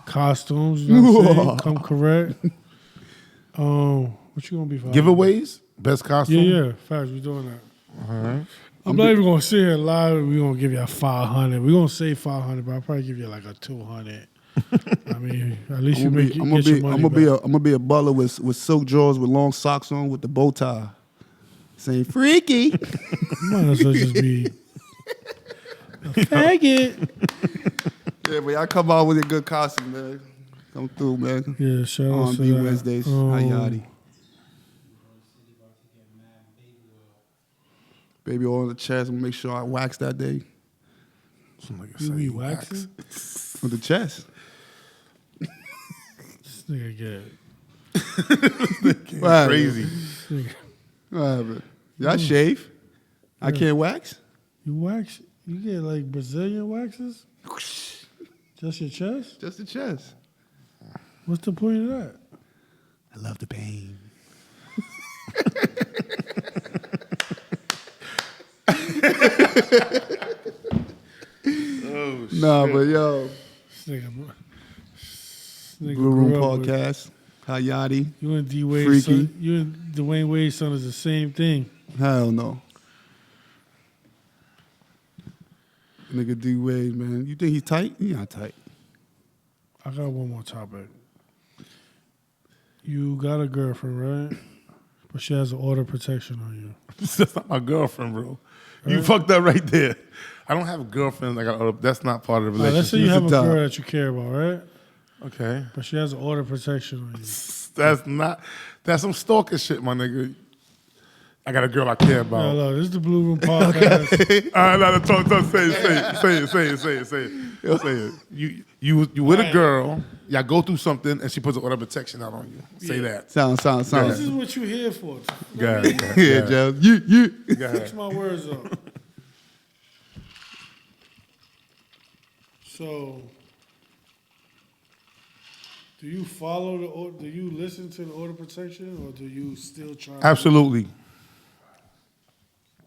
Costumes, you know what I'm saying? Come correct. What you gonna be for? Giveaways? Best costume? Yeah, facts. We doing that. All right. I'm not even gonna sit here live. We gonna give you a 500. We gonna say 500, but I'll probably give you like a 200. I mean, at least you make I'm get your money back. gonna be a butler with silk drawers with long socks on with the bow tie, saying freaky. Might as well just be a faggot. Yeah, but y'all come out with a good costume, man. Come through, man. Yeah, shout out to R&B that. Wednesdays, Hayati. Baby oil on the chest. I'm gonna make sure I wax that day Somebody You say be you waxing? with the chest. This nigga get What happened? Crazy. What happened? Y'all shave? I can't wax? You wax? You get like Brazilian waxes? Just your chest? Just the chest. What's the point of that? I love the pain. Oh, shit. Nah, but yo, This nigga Blue Room grew up with- Podcast, Hayati. You and D Wade, Freaky. son, you and Dwayne Wade's son is the same thing. Hell no. Nigga D Wade, man. You think he's tight? He not tight. I got one more topic. You got a girlfriend, right? But she has an order of protection on you. That's not my girlfriend, bro. You fucked that right there. I don't have a girlfriend. That's not part of the Now, let's say you relationship. have a It's a girl top. that you care about, right? Okay. But she has an order of protection on you. That's some stalker shit, my nigga. I got a girl I care No, about. look, this is the Blue Room Podcast. All right, talk, say it. You with a girl, y'all go through something, and she puts an order of protection out on you. Say that. Sound. This is what you're here for. Go ahead. Yeah, Joe. You. Go ahead. Fix my words up. So, do you follow the order? Do you listen to the order of protection, or do you still try? Absolutely.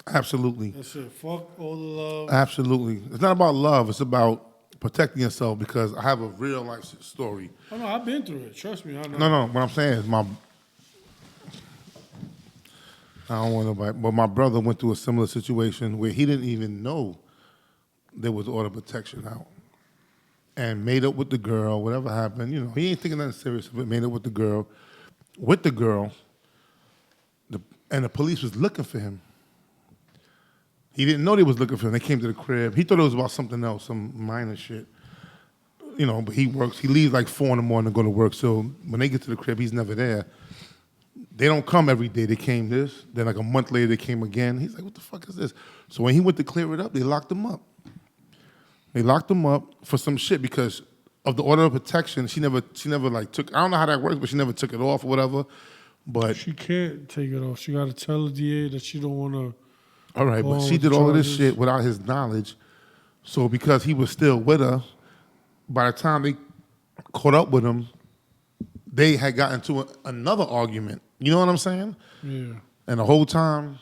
That's it. Fuck all the love. Absolutely. It's not about love. It's about protecting yourself because I have a real life story. Oh no, I've been through it. Trust me, I know. No. What I'm saying is I don't want nobody, but my brother went through a similar situation where he didn't even know there was order of protection out, and made up with the girl. Whatever happened, he ain't thinking nothing serious of it. Made up with the girl, and the police was looking for him. He didn't know they was looking for him. They came to the crib. He thought it was about something else, some minor shit. But he works. He leaves like 4 in the morning to go to work. So when they get to the crib, he's never there. They don't come every day. They came then like a month later they came again. He's like, what the fuck is this? So when he went to clear it up, they locked him up. They locked him up for some shit because of the order of protection. She never like took, I don't know how that works, but she never took it off or whatever. But She can't take it off. She got to tell the DA that she don't want to. all right, but Oh, she did all of this charges. shit without his knowledge. So because he was still with her, by the time they caught up with him, they had gotten into another argument. You know what I'm saying? Yeah. And the whole time,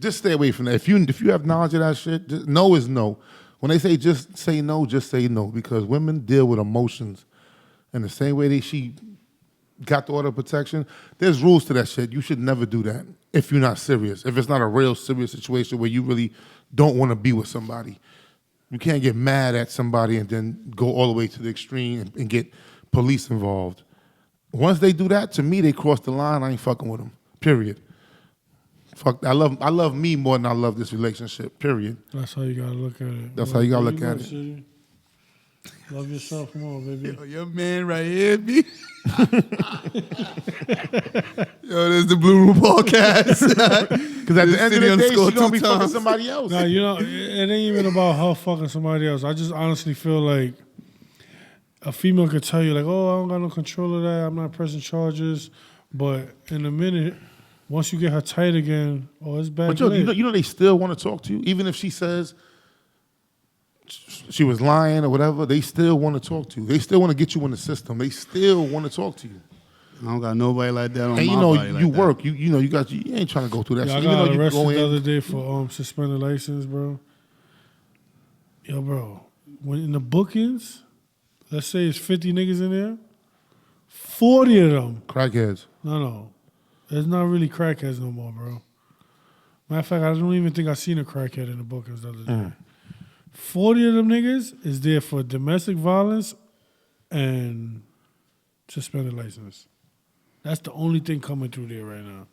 just stay away from that. If you have knowledge of that shit, no is no. When they say just say no because women deal with emotions. And the same way she got the order of protection, there's rules to that shit. You should never do that if you're not serious. If it's not a real serious situation where you really don't want to be with somebody. You can't get mad at somebody and then go all the way to the extreme and get police involved. Once they do that, to me, they cross the line. I ain't fucking with them. Period. Fuck. I love me more than I love this relationship. Period. That's how you got to look at it. That's how you gotta look Pretty at much, it. City. Love yourself more, baby. Yo, your man right here, B. Yo, this is the Blue Room Podcast. Because at the end of the day, she's going to be fucking somebody else. Nah, it ain't even about her fucking somebody else. I just honestly feel like a female could tell you like, oh, I don't got no control of that. I'm not pressing charges. But in a minute, once you get her tight again, oh, it's back. But you know they still want to talk to you, even if she says she was lying or whatever. They still want to talk to you. They still want to get you in the system. They still want to talk to you. I don't got nobody like that on And my you know body like you that. work. You ain't trying to go through that Yo, shit. I Even got though you arrested go the in. other day for suspended license, bro. Yo, bro, when in the bookings, let's say it's 50 niggas in there, 40 of them. Crackheads. No. There's not really crackheads no more, bro. Matter of fact, I don't even think I seen a crackhead in the bookings the other day. 40 of them niggas is there for domestic violence and suspended license. That's the only thing coming through there right now.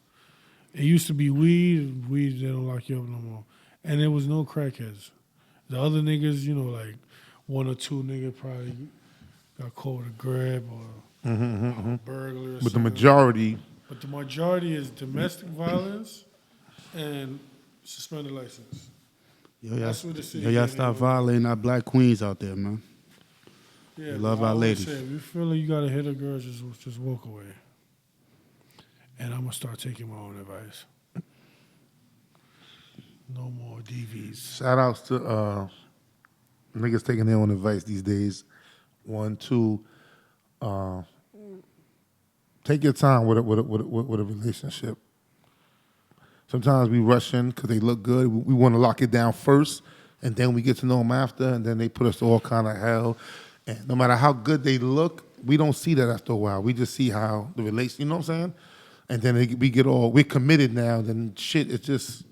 It used to be weed. Weed, they don't lock you up no more. And there was no crackheads. The other niggas, you know, like one or two niggas probably got caught with a grab or a burglar or But the something. majority, But the majority is domestic violence and suspended license. Yo, That's what the city y'all getting stop at. violating our black queens out there, man. Yeah, We love but I our always ladies. say, if you feel like you gotta hit a girl, just walk away. And I'm gonna start taking my own advice. No more DVs. shout outs to niggas taking their own advice these days. 1, 2, take your time with a relationship. Sometimes we rush in because they look good. We want to lock it down first, and then we get to know them after, and then they put us to all kind of hell. And no matter how good they look, we don't see that after a while. We just see how the relation, you know what I'm saying? And then we're committed now. Then shit, it's just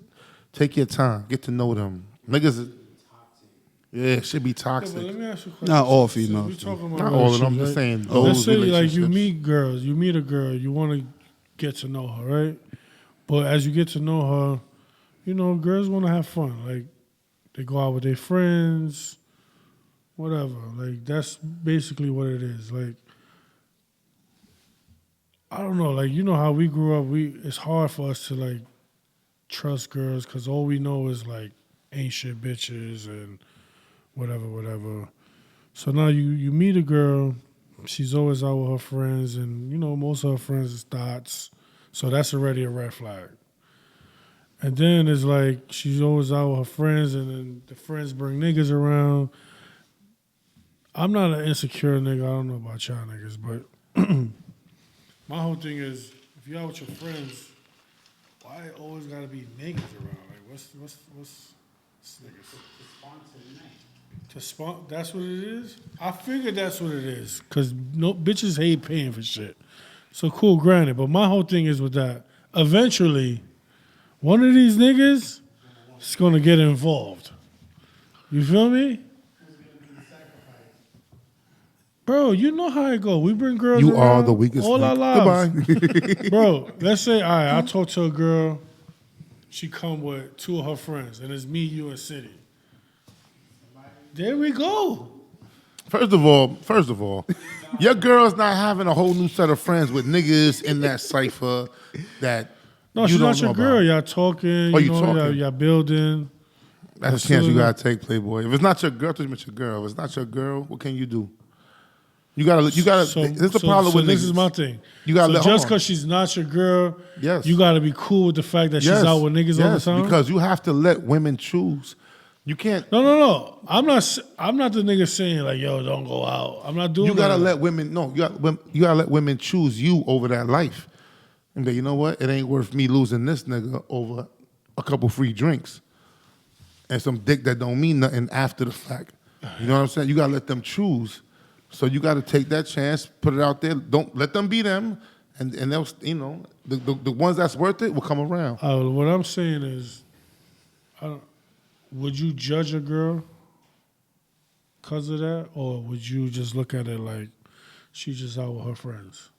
take your time, get to know them. Niggas, it should be Yeah, toxic. but let me ask you a question. Not all Since females, we though. talking about Not all of them. I'm relationships, just saying right? those Let's say like relationships. you meet a girl, you want to get to know her, right? But as you get to know her, you know, girls want to have fun. Like they go out with their friends, whatever. Like that's basically what it is. Like I don't know. Like you know how we grew up. It's hard for us to like trust girls because all we know is like ain't shit bitches and whatever. So now you meet a girl, she's always out with her friends, and you know most of her friends is thoughts, so that's already a red flag. And then it's like she's always out with her friends, and then the friends bring niggas around. I'm not an insecure nigga. I don't know about y'all niggas, but my whole thing is if you're out with your friends, why always gotta be niggas around? Like what's this niggas? That's what it is? I figured that's what it is. Because no bitches hate paying for shit. So cool, granted. But my whole thing is with that, eventually, one of these niggas is going to get involved. You feel me? Bro, you know how it go. We bring girls You are around the weakest all our link. lives. Goodbye. Bro, let's say, all right, I talk to a girl, she come with two of her friends, and it's me, you, and City. There we go. First of all, your girl's not having a whole new set of friends with niggas in that cipher that No, you she's don't not your know girl. about. Y'all talking. Oh, you you know, talking. Y'all building. That's a chance you gotta take, Playboy. If it's not your girl, it's your girl. If it's not your girl, what can you do? You gotta. So, This is the problem with this niggas. is my thing. You gotta so let- just hold on. because she's not your girl, Yes. you gotta be cool with the fact that she's out with niggas all the time. because you have to let women choose. You can't. No. I'm not the nigga saying like, yo, don't go out. I'm not doing. You gotta that. let women. No, you gotta let women choose you over that life. And be, you know what? It ain't worth me losing this nigga over a couple free drinks and some dick that don't mean nothing after the fact. You know what I'm saying? You gotta let them choose. So you gotta take that chance, put it out there. Don't let them be them, and they'll, you know, the ones that's worth it will come around. What I'm saying is, would you judge a girl because of that, or would you just look at it like she's just out with her friends?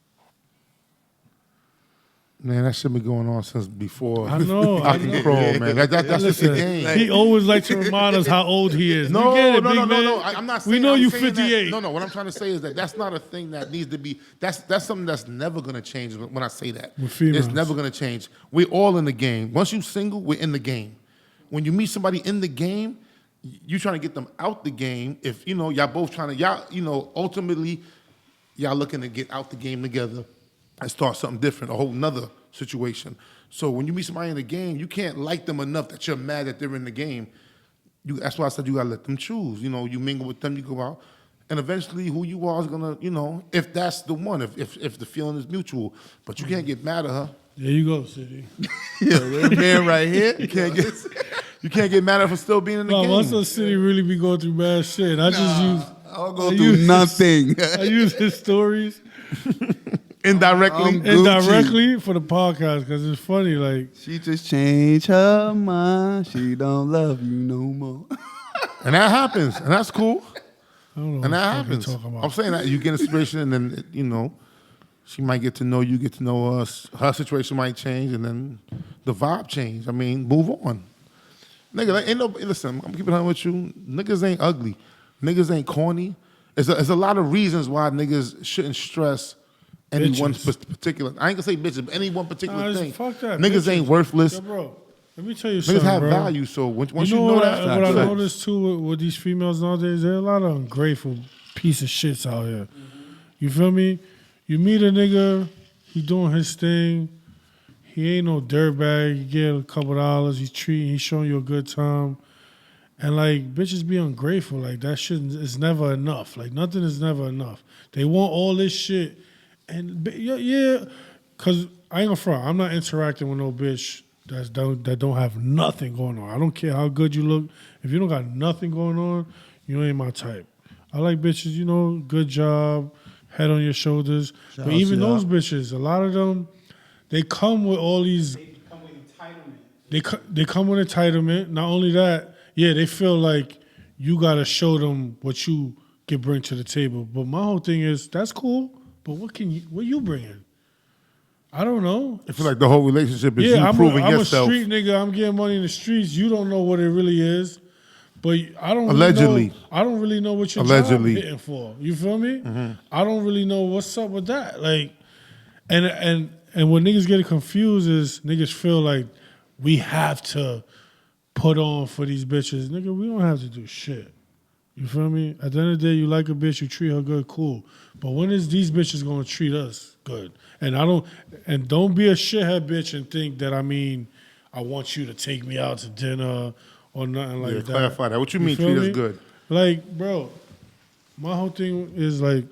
Man, that shit been going on since before. I know. I can crawl, man. That's just a game. He always likes to remind us how old he is. No, we get it, no, big no, man. no. I'm not saying. We know I'm you saying that- 58. No, what I'm trying to say is that that's not a thing that needs to be. That's something that's never gonna change. When I say that, With females. it's never gonna change. We're all in the game. Once you single, we're in the game. When you meet somebody in the game, you trying to get them out the game. If y'all both trying to ultimately y'all looking to get out the game together and start something different, a whole nother situation. So when you meet somebody in the game, you can't like them enough that you're mad that they're in the game. That's why I said you gotta let them choose. You mingle with them, you go out, and eventually who you are is gonna, if that's the one, if the feeling is mutual. But you can't get mad at her. There you go, City. Yeah, man right here. You can't get mad at her for still being in the game. Most of City really be going through bad shit. I don't go through nothing. I use his stories indirectly for the podcast because it's funny. Like, she just changed her mind. She don't love you no more. And that happens, and that's cool. I don't know And what that the fuck you're happens. talking about. I'm saying that you get in a situation, and then she might get to know you, get to know us. Her situation might change, and then the vibe change. I mean, move on. Nigga, listen, I'm keeping it with you. Niggas ain't ugly. Niggas ain't corny. There's a lot of reasons why niggas shouldn't stress any one particular. I ain't gonna say bitches, but any one particular thing. Fuck that. Niggas ain't worthless. Yo, bro, let me tell you Niggas something, have bro. value, so once you know know what that, I noticed too with these females nowadays, there are a lot of ungrateful piece of shits out here. Mm-hmm. You feel me? You meet a nigga, he doing his thing. He ain't no dirtbag. You get a couple dollars. He's showing you a good time. And like bitches be ungrateful. Like that shit is never enough. Like nothing is never enough. They want all this shit. And yeah, cause I ain't gonna front. I'm not interacting with no bitch that don't have nothing going on. I don't care how good you look. If you don't got nothing going on, you ain't my type. I like bitches, good job, head on your shoulders. But even those bitches, a lot of them, they come with all these. They come with entitlement. They come with entitlement. Not only that, yeah, they feel like you gotta show them what you can bring to the table. But my whole thing is that's cool. But what you bringing? I don't know. I feel like the whole relationship is you proving yourself. I'm a street nigga. I'm getting money in the streets. You don't know what it really is. But I don't Allegedly. I don't really know what your job hitting for. You feel me? Mm-hmm. I don't really know what's up with that. Like, and what niggas get confused is niggas feel like we have to put on for these bitches. Nigga, we don't have to do shit. You feel me? At the end of the day, you like a bitch, you treat her good, cool. But when is these bitches gonna treat us good? And don't be a shithead bitch and think that I want you to take me out to dinner or nothing like that. Clarify that. What you mean treat us good? Like, bro, my whole thing is like,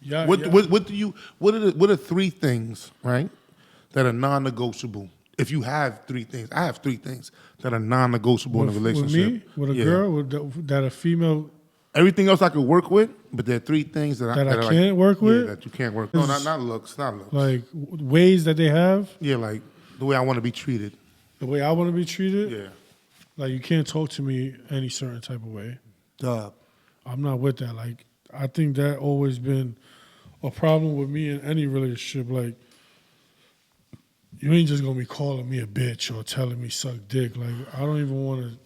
what are three things, right, that are non-negotiable? If you have three things, I have three things that are non-negotiable in a relationship. With me? With a girl? That a female? Everything else I could work with, but there are three things that I can't work with? Yeah, that you can't work with. No, not looks. Like ways that they have? Yeah, like the way I want to be treated. The way I want to be treated? Yeah. Like you can't talk to me any certain type of way. Duh. I'm not with that. Like I think that always been a problem with me in any relationship. Like you ain't just gonna be calling me a bitch or telling me suck dick. Like I don't even want to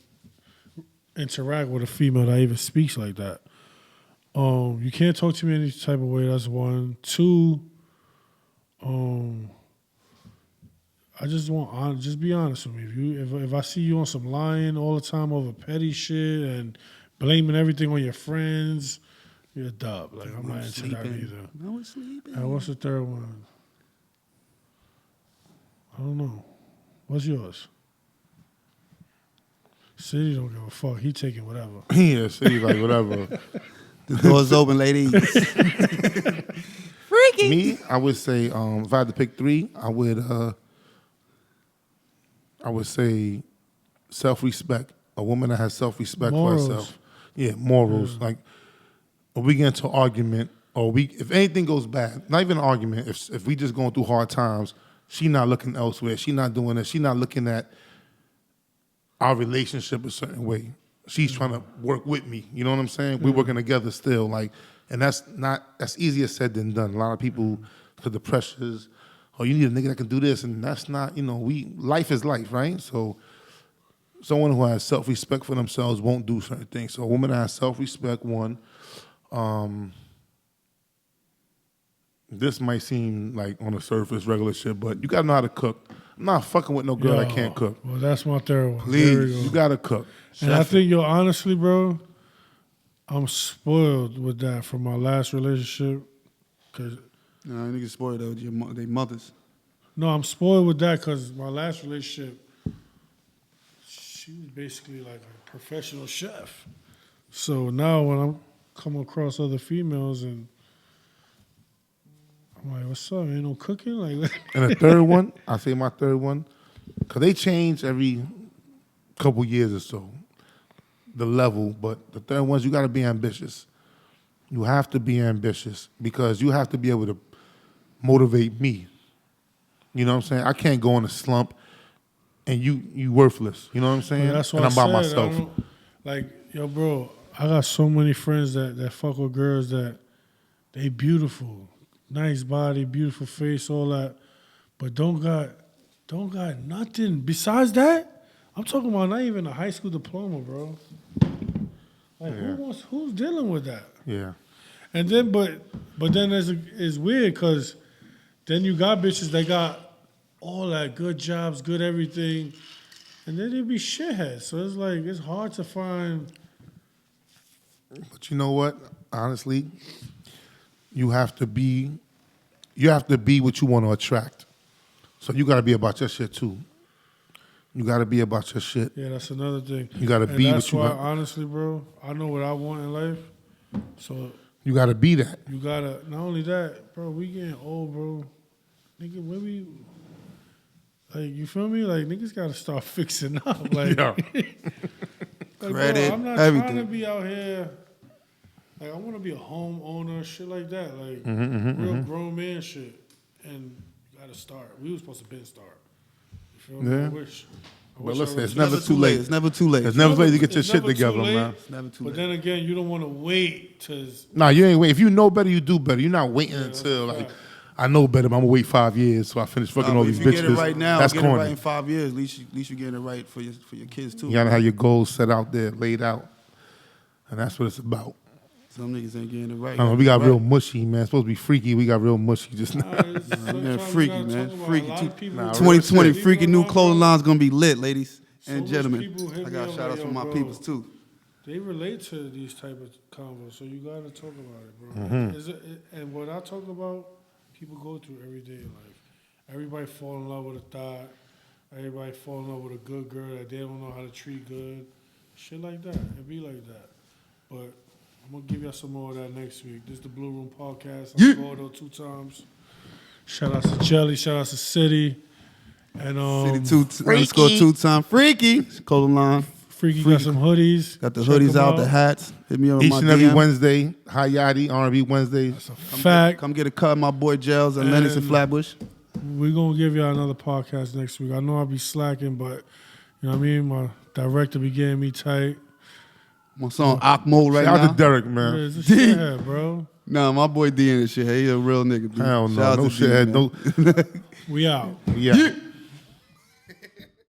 interact with a female that even speaks like that. You can't talk to me any type of way. That's one. Two. I just want just be honest with me. If I see you on some lying all the time over petty shit and blaming everything on your friends, you're a dub. Like I'm not into that either. I was sleeping. And what's the third one? I don't know. What's yours? City don't give a fuck. He taking whatever. Yeah, City like whatever. The door's open, ladies. Freaky. Me, I would say if I had to pick three, I would say self-respect. A woman that has self-respect for herself. Yeah, morals. Yeah. Like, if we get into an argument, if anything goes bad, not even an argument, if we just going through hard times, she not looking elsewhere. She not doing this. She not looking at our relationship a certain way. She's trying to work with me. You know what I'm saying? We're working together still. Like, and that's easier said than done. A lot of people, because the pressures, you need a nigga that can do this, and that's not, life is life, right? So someone who has self-respect for themselves won't do certain things. So a woman that has self-respect, one. this might seem like on the surface regular shit, but you gotta know how to cook. I'm not fucking with no girl that can't cook. Well, that's my third one. There we Please, go. you gotta cook. And I think, honestly, bro, I'm spoiled with that from my last relationship. Cause Nah, niggas spoiled though. They mothers. no, I'm spoiled with that because my last relationship, she was basically like a professional chef. So now when I'm coming across other females and I'm like, what's up? Ain't no cooking? Like, And the third one, I say my third one, because they change every couple years or so, the level. But the third ones, you got to be ambitious. You have to be ambitious because you have to be able to motivate me. You know what I'm saying? I can't go in a slump and you worthless. You know what I'm saying? that's what and I'm by I said. myself. Like, yo, bro, I got so many friends that fuck with girls that they beautiful. Nice body, beautiful face, all that, but don't got nothing besides that. I'm talking about not even a high school diploma, bro. Like who's dealing with that? Yeah. And then, but then it's weird because then you got bitches that got all that good jobs, good everything, and then they be shitheads. So it's like it's hard to find. But you know what? Honestly, you have to be what you want to attract. So you got to be about your shit too. You got to be about your shit. Yeah, that's another thing. You got to be what you want. want. Honestly, bro, I know what I want in life. So You got to be that. you gotta. Not only that, bro. We getting old, bro. Nigga, when we like, you feel me? Like niggas gotta start fixing up. Like, Yeah. like, Credit, bro, I'm not everything. trying to be out here. Like, I want to be a homeowner, shit like that. Like, real grown man shit. And you got to start. We was supposed to start. You feel me? Yeah. I wish But I listen, was- it's never too late. It's never too late. It's never too late to get your it's shit never too together, late, man. It's never too But late. then again, you don't want to wait to. Nah, you ain't wait. If you know better, you do better. You're not waiting that's until a like fact. I know better, but I'm gonna wait 5 years so I finish fucking Nah, all but these if you bitches. get it right now, That's get it right corny. in 5 years. At least you're getting it right for your kids too. You gotta have your goals set out there, laid out, and that's what it's about. Some niggas ain't getting it right. I don't know, we got Right. real mushy, man. It's supposed to be freaky. We got real mushy just now. Man, freaky, man. Freaky. 2020 freaky new clothing line's gonna be lit, ladies and much gentlemen. people hit I me got up shout outs like, for yo, my bro. peoples too. They relate to these type of convos, so you gotta talk about it, bro. And what I talk about, people go through every day in life. Everybody fall in love with a thought. Everybody fall in love with a good girl that they don't know how to treat good. Shit like that. It be like that. But I'm gonna give y'all some more of that next week. This is the Blue Room Podcast. I'm Gordo 2 times. Shout out to Jelly. Shout out to City. And City underscore 2-time freaky. Clothing line. Freaky got some hoodies. Got the Check hoodies them out, the hats. Hit me up on Each my and every DM. Wednesday, High Yachty, R&B Wednesdays. That's a fact. Come get a cut, my boy Gels and Lennox and And- Flatbush. We're going to give y'all another podcast next week. I know I'll be slacking, but, you know what I mean? My director be getting me tight. My song Akmo right Shout out now. to Derek, Yeah, man. it's a shithead, bro. Nah, my boy D in this shit. Hey, he a real nigga. B. Hell Shout no, out no to D, shit. man. No, We out. yeah.